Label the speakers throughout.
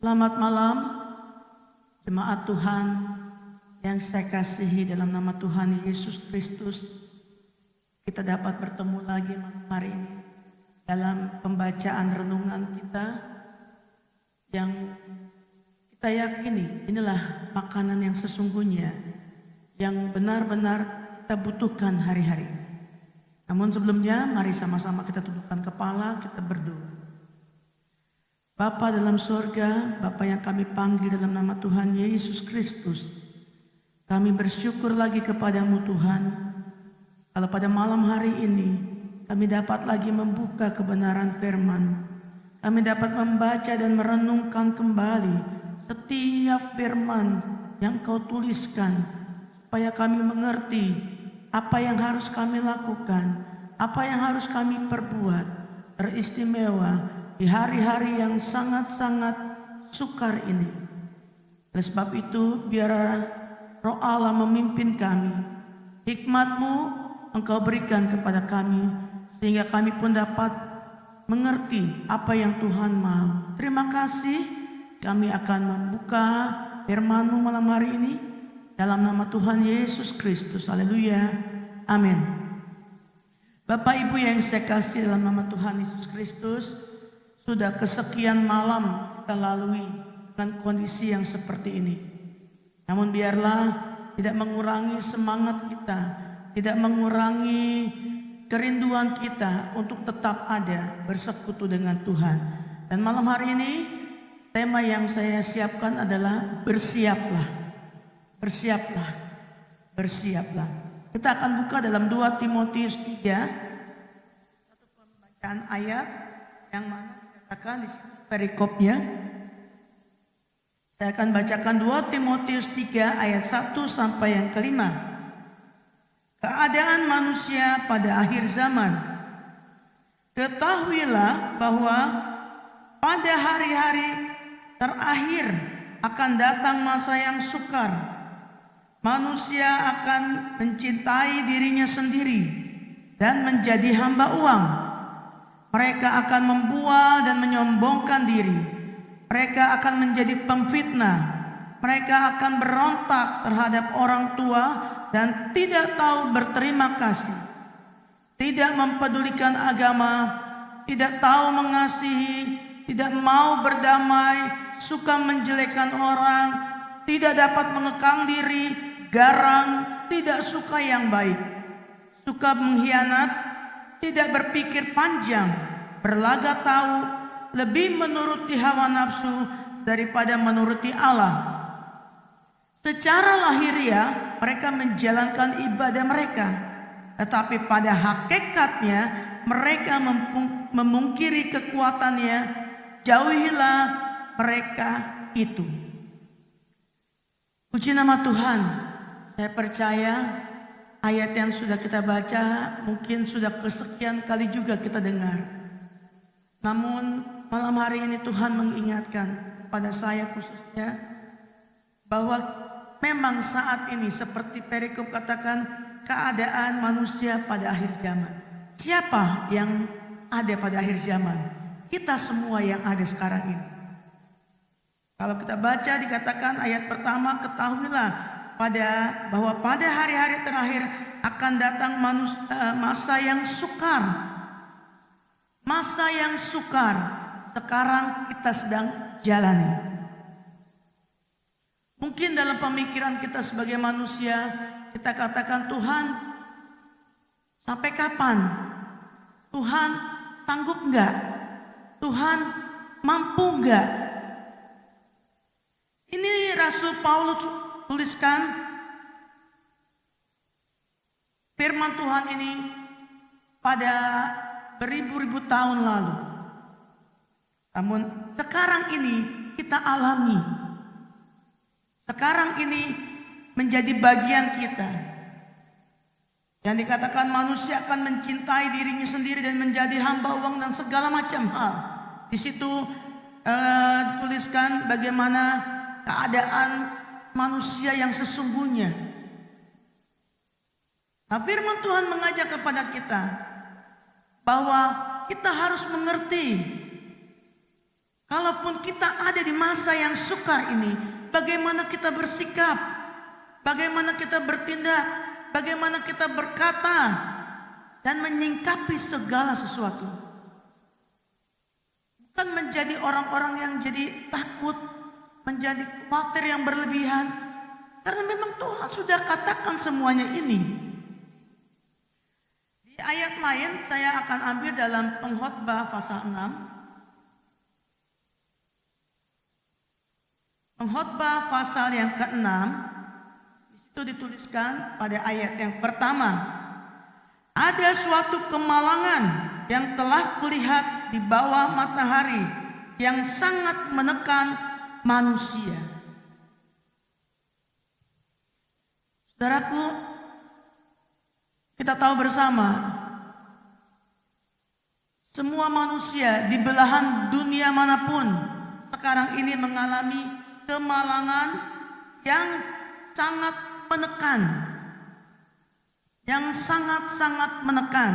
Speaker 1: Selamat malam, jemaat Tuhan yang saya kasihi dalam nama Tuhan Yesus Kristus. Kita dapat bertemu lagi malam hari ini dalam pembacaan renungan kita yang kita yakini inilah makanan yang sesungguhnya yang benar-benar kita butuhkan hari-hari ini. Namun sebelumnya mari sama-sama kita tundukkan kepala, kita berdoa. Bapa dalam sorga, Bapa yang kami panggil dalam nama Tuhan Yesus Kristus, kami bersyukur lagi kepadamu Tuhan, kalau pada malam hari ini kami dapat lagi membuka kebenaran firman. Kami dapat membaca dan merenungkan kembali setiap firman yang kau tuliskan, supaya kami mengerti apa yang harus kami lakukan, apa yang harus kami perbuat, teristimewa di hari-hari yang sangat-sangat sukar ini. Oleh sebab itu, biar Roh Allah memimpin kami. Hikmat-Mu Engkau berikan kepada kami, sehingga kami pun dapat mengerti apa yang Tuhan mau. Terima kasih, kami akan membuka firman-Mu malam hari ini dalam nama Tuhan Yesus Kristus. Haleluya, amin. Bapak Ibu yang saya kasih dalam nama Tuhan Yesus Kristus, sudah kesekian malam kita lalui dengan kondisi yang seperti ini. Namun biarlah tidak mengurangi semangat kita, tidak mengurangi kerinduan kita untuk tetap ada bersekutu dengan Tuhan. Dan malam hari ini tema yang saya siapkan adalah bersiaplah. Bersiaplah. Bersiaplah. Kita akan buka dalam 2 Timotius 3, satu pembacaan ayat yang mana dikatakan di sini perikopnya. Saya akan bacakan 2 Timotius 3 ayat 1 sampai yang kelima. Keadaan manusia pada akhir zaman. Ketahuilah bahwa pada hari-hari terakhir akan datang masa yang sukar. Manusia akan mencintai dirinya sendiri dan menjadi hamba uang. Mereka akan membual dan menyombongkan diri. Mereka akan menjadi pemfitnah. Mereka akan berontak terhadap orang tua dan tidak tahu berterima kasih. Tidak mempedulikan agama, tidak tahu mengasihi, tidak mau berdamai, suka menjelekkan orang, tidak dapat mengekang diri, garang, tidak suka yang baik, suka mengkhianat, tidak berpikir panjang, berlagak tahu, lebih menuruti hawa nafsu daripada menuruti Allah. Secara lahiriah mereka menjalankan ibadah mereka, tetapi pada hakikatnya mereka memungkiri kekuatannya. Jauhilah mereka itu. Puji nama Tuhan. Saya percaya ayat yang sudah kita baca mungkin sudah kesekian kali juga kita dengar. Namun malam hari ini Tuhan mengingatkan kepada saya khususnya bahwa memang saat ini seperti perikop katakan, keadaan manusia pada akhir zaman. Siapa yang ada pada akhir zaman? Kita semua yang ada sekarang ini. Kalau kita baca dikatakan ayat pertama, ketahuilah bahwa pada hari-hari terakhir akan datang masa yang sukar. Masa yang sukar sekarang kita sedang jalani. Mungkin dalam pemikiran kita sebagai manusia, kita katakan, Tuhan, sampai kapan? Tuhan sanggup enggak? Tuhan mampu enggak? Ini Rasul Paulus tuliskan firman Tuhan ini pada beribu-ribu tahun lalu. Namun sekarang ini kita alami. Sekarang ini menjadi bagian kita. Yang dikatakan manusia akan mencintai dirinya sendiri dan menjadi hamba uang dan segala macam hal. Di situ dituliskan bagaimana keadaan manusia yang sesungguhnya. Nah, firman Tuhan mengajak kepada kita bahwa kita harus mengerti kalaupun kita ada di masa yang sukar ini, bagaimana kita bersikap, bagaimana kita bertindak, bagaimana kita berkata dan menyingkapi segala sesuatu. Bukan menjadi orang-orang yang jadi takut, menjadi khawatir yang berlebihan. Karena memang Tuhan sudah katakan semuanya ini. Di ayat lain saya akan ambil dalam Pengkhotbah pasal 6. Pengkhotbah pasal yang ke-6, di situ dituliskan pada ayat yang pertama, ada suatu kemalangan yang telah kulihat di bawah matahari yang sangat menekan manusia. Saudaraku, kita tahu bersama, semua manusia di belahan dunia manapun sekarang ini mengalami kemalangan yang sangat menekan. Yang sangat-sangat menekan.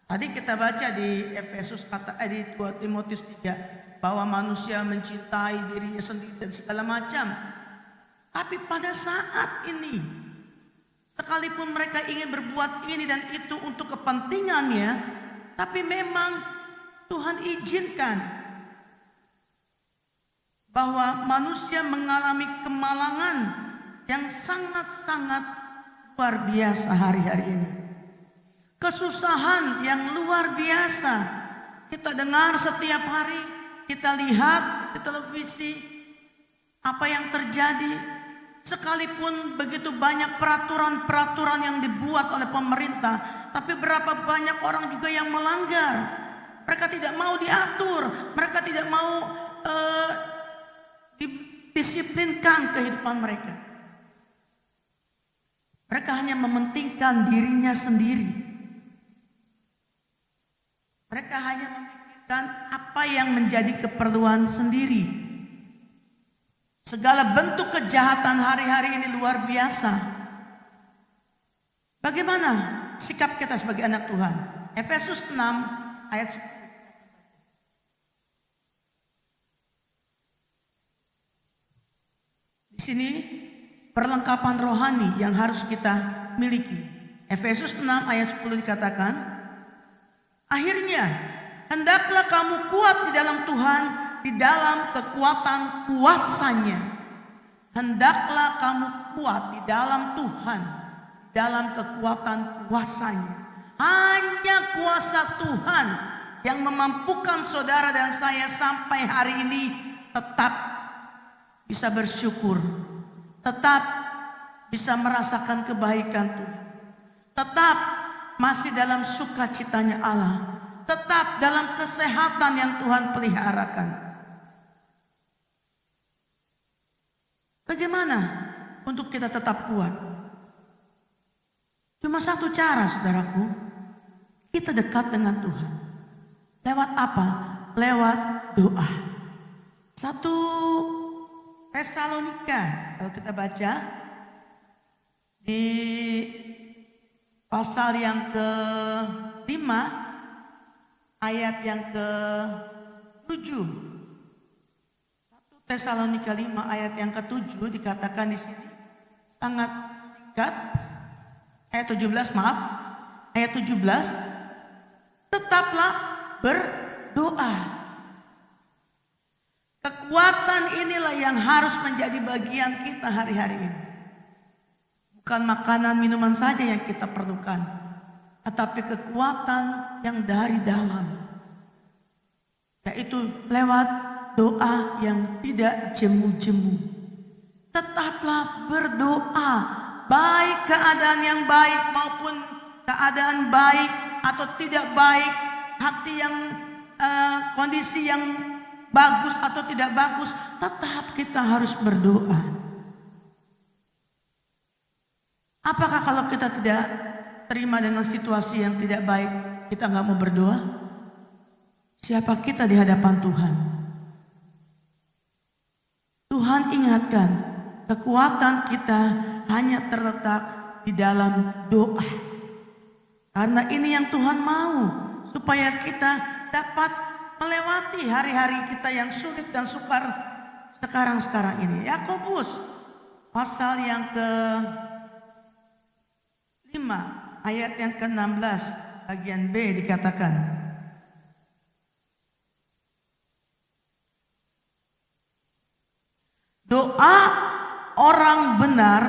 Speaker 1: Tadi kita baca di Efesus di 2 Timotius 3 bahwa manusia mencintai dirinya sendiri dan segala macam. Tapi pada saat ini, sekalipun mereka ingin berbuat ini dan itu untuk kepentingannya, tapi memang Tuhan izinkan bahwa manusia mengalami kemalangan yang sangat-sangat luar biasa hari-hari ini. Kesusahan yang luar biasa kita dengar setiap hari, kita lihat di televisi apa yang terjadi. Sekalipun begitu banyak peraturan-peraturan yang dibuat oleh pemerintah, tapi berapa banyak orang juga yang melanggar. Mereka tidak mau diatur, mereka tidak mau didisiplinkan kehidupan mereka. Mereka hanya mementingkan dirinya sendiri. Mereka hanya memikirkan apa yang menjadi keperluan sendiri. Segala bentuk kejahatan hari-hari ini luar biasa. Bagaimana sikap kita sebagai anak Tuhan? Efesus 6 ayat 10. Di sini perlengkapan rohani yang harus kita miliki. Efesus 6 ayat 10 dikatakan, akhirnya hendaklah kamu kuat di dalam Tuhan, di dalam kekuatan kuasanya. Hendaklah kamu kuat di dalam Tuhan, dalam kekuatan kuasanya. Hanya kuasa Tuhan yang memampukan saudara dan saya sampai hari ini tetap bisa bersyukur, tetap bisa merasakan kebaikan Tuhan, tetap masih dalam sukacitanya Allah, tetap dalam kesehatan yang Tuhan peliharakan. Bagaimana untuk kita tetap kuat? Cuma satu cara, saudaraku. Kita dekat dengan Tuhan. Lewat apa? Lewat doa. 1 Tesalonika, kalau kita baca di pasal yang ke-5 ayat yang ke-7. 1 Tesalonika 5 ayat yang ke-7 dikatakan di sini sangat singkat. Ayat 17, maaf. Ayat 17, tetaplah berdoa. Kekuatan inilah yang harus menjadi bagian kita hari-hari ini. Bukan makanan minuman saja yang kita perlukan, tetapi kekuatan yang dari dalam, yaitu lewat doa yang tidak jemu-jemu. Tetaplah berdoa, baik keadaan yang baik maupun keadaan baik atau tidak baik, hati yang kondisi yang bagus atau tidak bagus, tetap kita harus berdoa. Apakah kalau kita tidak terima dengan situasi yang tidak baik, kita nggak mau berdoa? Siapa kita di hadapan Tuhan? Tuhan ingatkan, kekuatan kita hanya terletak di dalam doa. Karena ini yang Tuhan mau, supaya kita dapat melewati hari-hari kita yang sulit dan sukar sekarang ini. Yakobus pasal yang ke-5 ayat yang ke-16 bagian B dikatakan, doa orang benar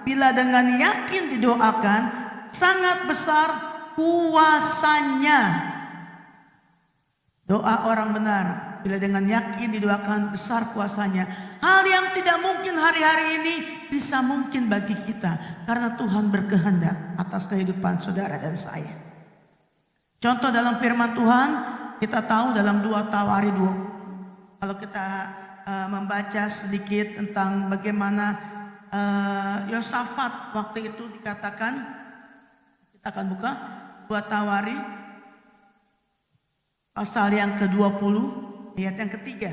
Speaker 1: bila dengan yakin didoakan sangat besar kuasanya. Doa orang benar bila dengan yakin didoakan besar kuasanya. Hal yang tidak mungkin hari-hari ini bisa mungkin bagi kita karena Tuhan berkehendak atas kehidupan saudara dan saya. Contoh dalam firman Tuhan kita tahu dalam 2 Tawari 20. Kalau kita membaca sedikit tentang bagaimana Yosafat waktu itu dikatakan, kita akan buka 2 Tawari pasal yang ke-20 ayat yang ketiga.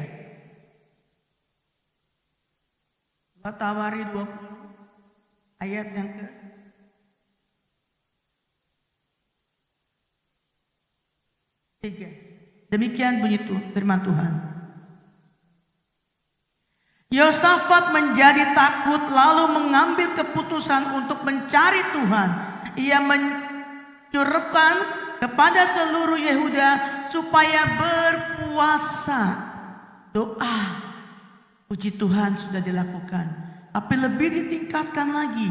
Speaker 1: 2 Tawari 20 ayat yang ke-3. Demikian bunyi firman Tuhan. Yosafat menjadi takut lalu mengambil keputusan untuk mencari Tuhan. Ia menyuruhkan kepada seluruh Yehuda supaya berpuasa. Doa, puji Tuhan sudah dilakukan, tapi lebih ditingkatkan lagi,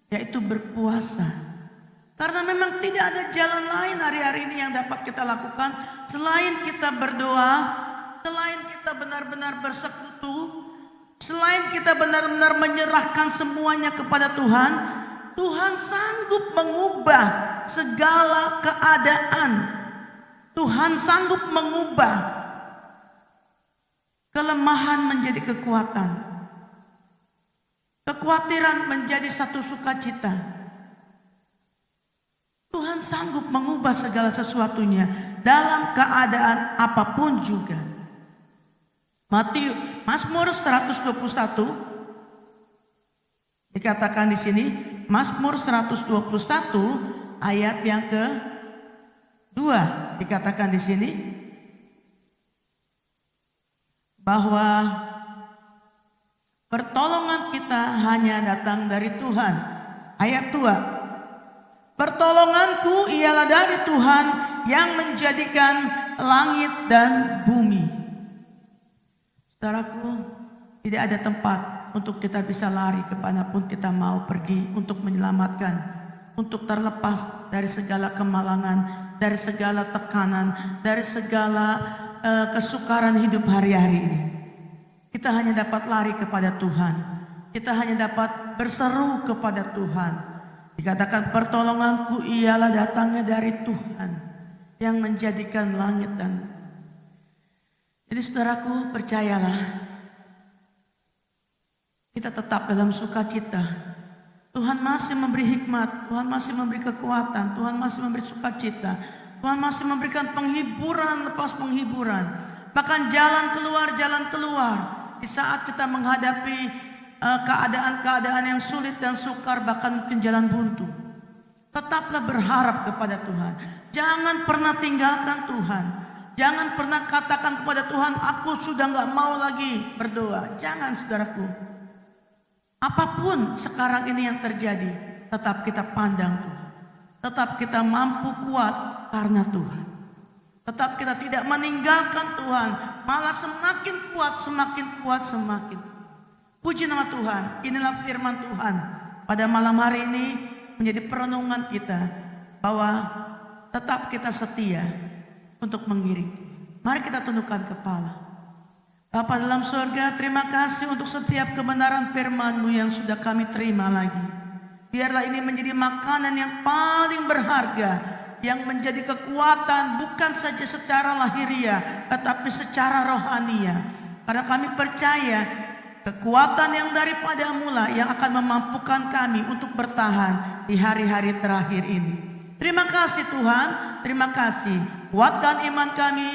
Speaker 1: yaitu berpuasa. Karena memang tidak ada jalan lain hari-hari ini yang dapat kita lakukan selain kita berdoa, selain kita benar-benar bersekutu, selain kita benar-benar menyerahkan semuanya kepada Tuhan. Tuhan sanggup mengubah segala keadaan. Tuhan sanggup mengubah kelemahan menjadi kekuatan, kekhawatiran menjadi satu sukacita. Tuhan sanggup mengubah segala sesuatunya dalam keadaan apapun juga. Mazmur 121 dikatakan di sini, Mazmur 121 ayat yang ke-2 dikatakan di sini bahwa pertolongan kita hanya datang dari Tuhan. Ayat 2. Pertolonganku ialah dari Tuhan yang menjadikan langit dan bumi. Saudaraku, tidak ada tempat untuk kita bisa lari kemanapun kita mau pergi untuk menyelamatkan, untuk terlepas dari segala kemalangan, dari segala tekanan, dari segala kesukaran hidup hari-hari ini. Kita hanya dapat lari kepada Tuhan. Kita hanya dapat berseru kepada Tuhan. Dikatakan pertolonganku ialah datangnya dari Tuhan yang menjadikan langit dan bumi. Jadi saudaraku, percayalah, kita tetap dalam sukacita. Tuhan masih memberi hikmat, Tuhan masih memberi kekuatan, Tuhan masih memberi sukacita, Tuhan masih memberikan penghiburan lepas penghiburan, bahkan jalan keluar di saat kita menghadapi keadaan-keadaan yang sulit dan sukar, bahkan mungkin jalan buntu. Tetaplah berharap kepada Tuhan. Jangan pernah tinggalkan Tuhan. Jangan pernah katakan kepada Tuhan, aku sudah gak mau lagi berdoa. Jangan, saudaraku. Apapun sekarang ini yang terjadi, tetap kita pandang Tuhan. Tetap kita mampu kuat karena Tuhan. Tetap kita tidak meninggalkan Tuhan. Malah semakin kuat. Puji nama Tuhan. Inilah firman Tuhan pada malam hari ini menjadi perenungan kita, bahwa tetap kita setia untuk mengiring. Mari kita tundukkan kepala. Bapa dalam surga, terima kasih untuk setiap kebenaran firman-Mu yang sudah kami terima lagi. Biarlah ini menjadi makanan yang paling berharga, yang menjadi kekuatan bukan saja secara lahiriah, tetapi secara rohaniah. Karena kami percaya kekuatan yang daripada-Mu lah yang akan memampukan kami untuk bertahan di hari-hari terakhir ini. Terima kasih Tuhan, terima kasih. Kuatkan iman kami,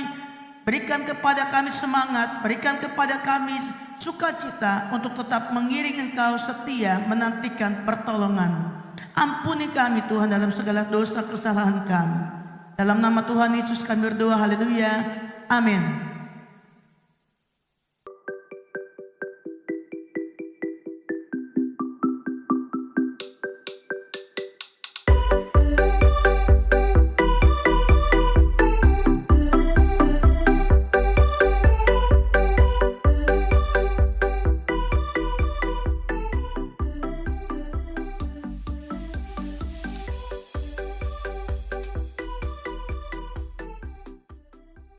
Speaker 1: berikan kepada kami semangat, berikan kepada kami sukacita untuk tetap mengiring Engkau setia menantikan pertolongan. Ampuni kami Tuhan dalam segala dosa kesalahan kami. Dalam nama Tuhan Yesus kami berdoa, haleluya, Amin.